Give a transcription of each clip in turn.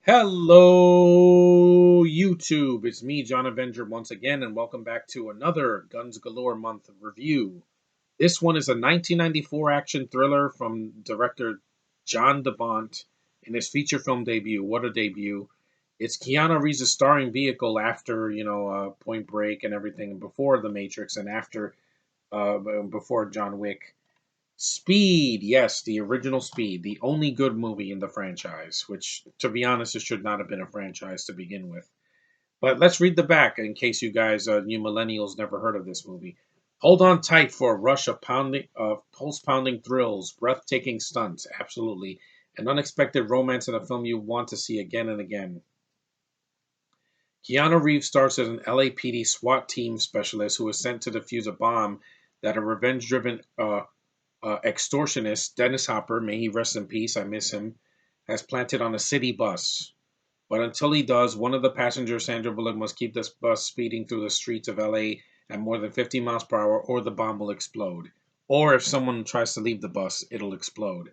Hello, YouTube. It's me, John Avenger, once again, and welcome back to another Guns Galore month review. This one is a 1994 action thriller from director John DeBont in his feature film debut. What a debut! It's Keanu Reeves' starring vehicle after Point Break and everything, before The Matrix and after before John Wick. Speed, yes, the original Speed, the only good movie in the franchise, which, to be honest, it should not have been a franchise to begin with. But let's read the back in case you guys, new millennials, never heard of this movie. Hold on tight for a rush of pulse-pounding thrills, breathtaking stunts, absolutely, an unexpected romance in a film you want to see again and again. Keanu Reeves starts as an LAPD SWAT team specialist who is sent to defuse a bomb that a revenge-driven extortionist Dennis Hopper, may he rest in peace, I miss him, has planted on a city bus. But until he does, one of the passengers, Sandra Bullock, must keep this bus speeding through the streets of LA at more than 50 miles per hour, or the bomb will explode. Or if someone tries to leave the bus, it'll explode.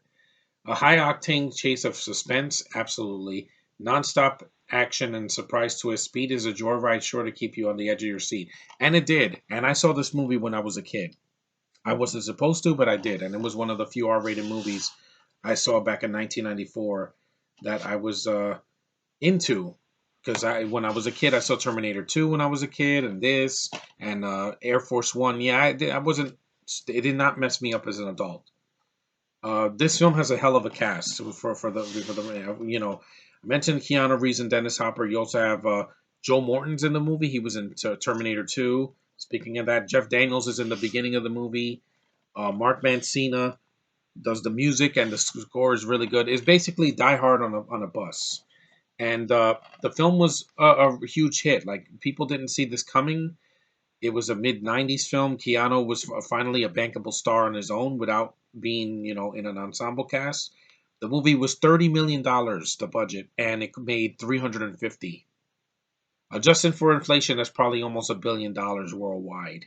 A high octane chase of suspense, absolutely. Non-stop action and surprise twist. Speed is a joyride sure to keep you on the edge of your seat. And it did. And I saw this movie when I was a kid. I wasn't supposed to, but I did, and it was one of the few R-rated movies I saw back in 1994 that I was into. Because when I was a kid, I saw Terminator 2 when I was a kid, and this, and Air Force One. Yeah, I wasn't. It did not mess me up as an adult. This film has a hell of a cast I mentioned Keanu Reeves and Dennis Hopper. You also have Joe Morton's in the movie. He was in Terminator 2. Speaking of that, Jeff Daniels is in the beginning of the movie. Mark Mancina does the music, and the score is really good. It's basically Die Hard on a bus, and the film was a huge hit. Like, people didn't see this coming. It was a mid '90s film. Keanu was finally a bankable star on his own without being, in an ensemble cast. The movie was $30 million, the budget, and it made 350. Adjusted for inflation, that's probably almost $1 billion worldwide.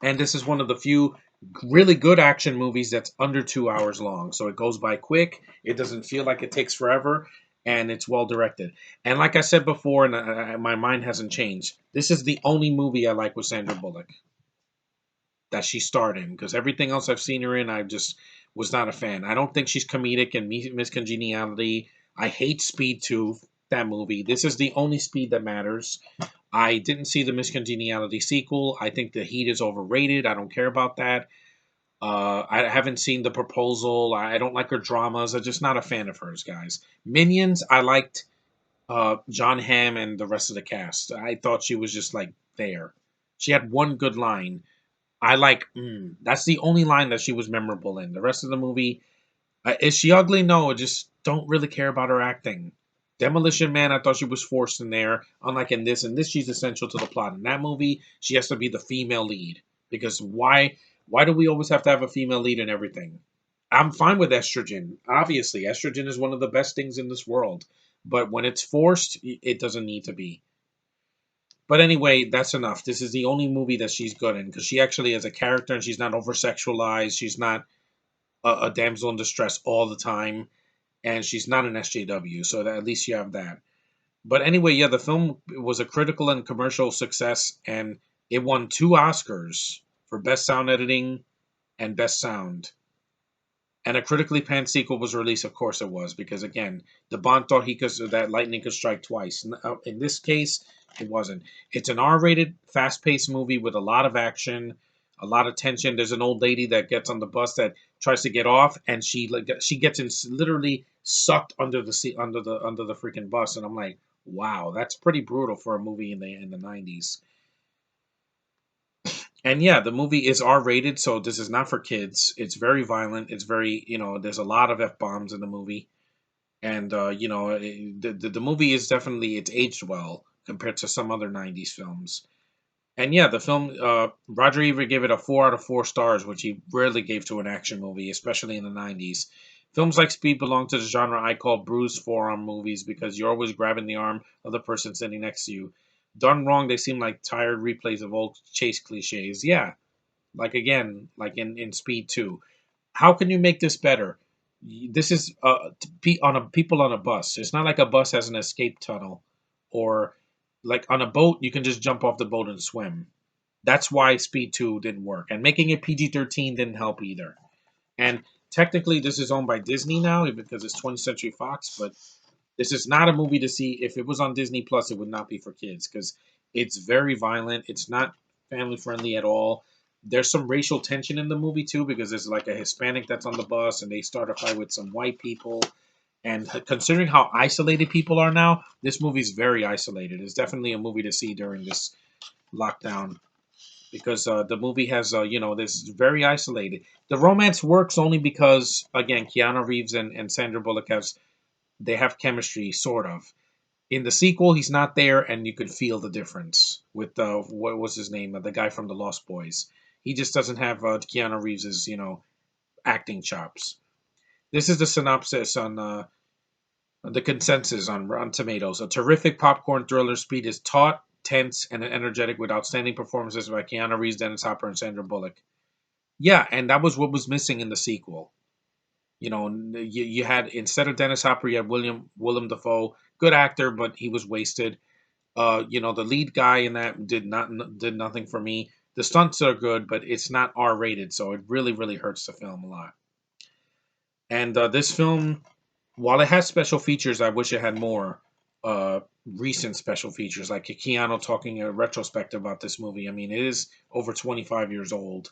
And this is one of the few really good action movies that's under 2 hours long. So it goes by quick. It doesn't feel like it takes forever, and it's well directed. And like I said before, and my mind hasn't changed. This is the only movie I like with Sandra Bullock that she starred in, because everything else I've seen her in, I just was not a fan. I don't think she's comedic in Miss Congeniality. I hate Speed 2, that movie. This is the only Speed that matters. I didn't see the Miss Congeniality sequel. I think The Heat is overrated. I don't care about that. I haven't seen The Proposal. I don't like her dramas. I'm just not a fan of hers, guys. Minions, I liked John Hamm and the rest of the cast. I thought she was just like there. She had one good line. I like, that's the only line that she was memorable in. The rest of the movie, is she ugly? No, I just don't really care about her acting. Demolition Man, I thought she was forced in there. Unlike in this, she's essential to the plot. In that movie, she has to be the female lead, because why do we always have to have a female lead in everything? I'm fine with estrogen. Obviously, estrogen is one of the best things in this world, but when it's forced, it doesn't need to be. But anyway, that's enough. This is the only movie that she's good in, because she actually has a character and she's not over sexualized. She's not a damsel in distress all the time, and she's not an SJW, so that at least you have that. But anyway, yeah, the film was a critical and commercial success, and it won 2 Oscars for Best Sound Editing and Best Sound. And a critically panned sequel was released. Of course, it was, because again, the Bond thought that lightning could strike twice. In this case, it wasn't. It's an R-rated, fast-paced movie with a lot of action, a lot of tension. There's an old lady that gets on the bus that tries to get off, and she gets literally sucked under the seat, under the freaking bus. And I'm like, wow, that's pretty brutal for a movie in the '90s. And yeah, the movie is R rated, so this is not for kids. It's very violent. It's very, there's a lot of F bombs in the movie. And, the movie is definitely, it's aged well compared to some other '90s films. And yeah, the film, Roger Ebert gave it a 4 out of 4 stars, which he rarely gave to an action movie, especially in the '90s. Films like Speed belong to the genre I call bruised forearm movies, because you're always grabbing the arm of the person sitting next to you. Done wrong, they seem like tired replays of old chase cliches. Yeah, like again, like in Speed 2. How can you make this better? This is on a people on a bus. It's not like a bus has an escape tunnel, or like on a boat you can just jump off the boat and swim. That's why Speed 2 didn't work, and making it PG-13 didn't help either. And technically, this is owned by Disney now because it's 20th Century Fox, but this is not a movie to see. If it was on Disney Plus, it would not be for kids because it's very violent. It's not family friendly at all. There's some racial tension in the movie too because there's like a Hispanic that's on the bus and they start a fight with some white people. And considering how isolated people are now, this movie's very isolated. It's definitely a movie to see during this lockdown because the movie has, this very isolated. The romance works only because, again, Keanu Reeves and Sandra Bullock they have chemistry, sort of. In the sequel, he's not there, and you could feel the difference with what was his name, the guy from the Lost Boys. He just doesn't have Keanu Reeves's, acting chops. This is the synopsis on the consensus on Rotten Tomatoes. A terrific popcorn thriller. Speed is taut, tense, and energetic with outstanding performances by Keanu Reeves, Dennis Hopper, and Sandra Bullock. Yeah, and that was what was missing in the sequel. You had, instead of Dennis Hopper, you had Willem Dafoe, good actor, but he was wasted. The lead guy in that did nothing for me. The stunts are good, but it's not R rated, so it really really hurts the film a lot. And this film, while it has special features, I wish it had more recent special features, like Keanu talking in retrospective about this movie. I mean, it is over 25 years old,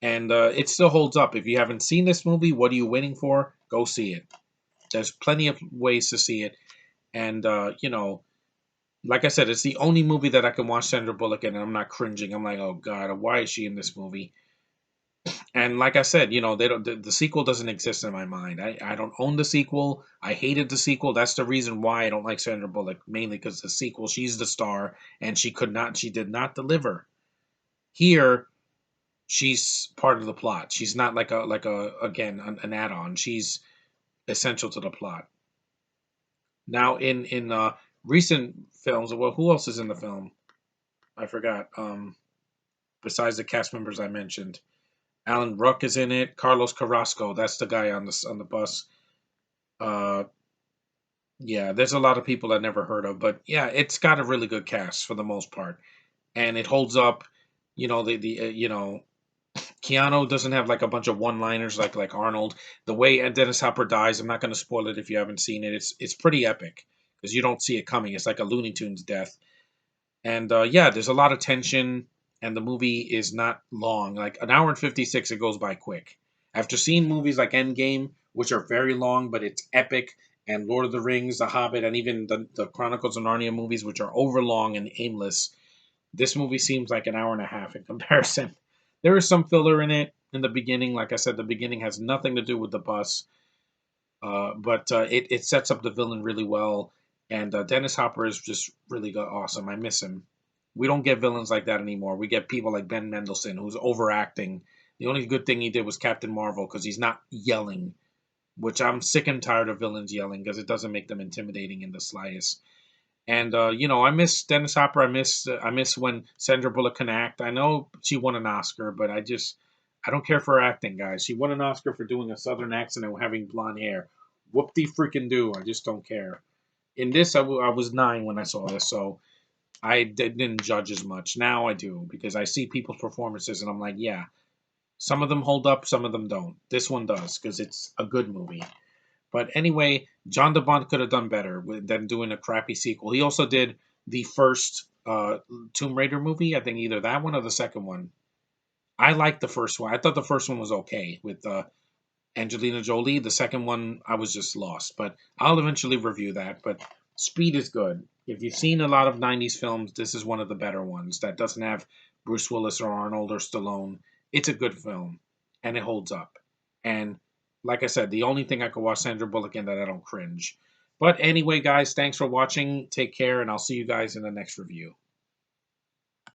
and it still holds up. If you haven't seen this movie, what are you waiting for? Go see it. There's plenty of ways to see it, and like I said, it's the only movie that I can watch Sandra Bullock in, and I'm not cringing. I'm like, oh god, why is she in this movie? And like I said, they don't. The sequel doesn't exist in my mind. I don't own the sequel. I hated the sequel. That's the reason why I don't like Sandra Bullock, mainly because the sequel, she's the star, and she did not deliver. Here, she's part of the plot. She's not like a again an add-on. She's essential to the plot. Now, in recent films, well, who else is in the film? I forgot. Besides the cast members I mentioned, Alan Ruck is in it. Carlos Carrasco, that's the guy on the bus. Uh, yeah, there's a lot of people I never heard of, but yeah, it's got a really good cast for the most part, and it holds up. Keanu doesn't have like a bunch of one-liners like Arnold. The way Dennis Hopper dies, I'm not going to spoil it if you haven't seen it. It's pretty epic because you don't see it coming. It's like a Looney Tunes death. And yeah, there's a lot of tension, and the movie is not long. Like an hour and 56, it goes by quick. After seeing movies like Endgame, which are very long, but it's epic, and Lord of the Rings, The Hobbit, and even the Chronicles of Narnia movies, which are overlong and aimless, this movie seems like an hour and a half in comparison. There is some filler in it in the beginning. Like I said, the beginning has nothing to do with the bus. But it sets up the villain really well, and Dennis Hopper is just really awesome. I miss him. We don't get villains like that anymore. We get people like Ben Mendelsohn, who's overacting. The only good thing he did was Captain Marvel because he's not yelling, which I'm sick and tired of villains yelling because it doesn't make them intimidating in the slightest. And I miss Dennis Hopper. I miss when Sandra Bullock can act. I know she won an Oscar, but I don't care for her acting, guys. She won an Oscar for doing a Southern accent and having blonde hair. Whoop de freaking do! I just don't care. In this, I was 9 when I saw this, so didn't judge as much. Now I do because I see people's performances and I'm like, yeah, some of them hold up, some of them don't. This one does because it's a good movie. But anyway, John DeBont could have done better than doing a crappy sequel. He also did the first Tomb Raider movie. I think either that one or the second one. I liked the first one. I thought the first one was okay with Angelina Jolie. The second one, I was just lost. But I'll eventually review that. But Speed is good. If you've seen a lot of 90s films, this is one of the better ones that doesn't have Bruce Willis or Arnold or Stallone. It's a good film, and it holds up. And like I said, the only thing I could watch Sandra Bullock in that I don't cringe. But anyway, guys, thanks for watching. Take care, and I'll see you guys in the next review.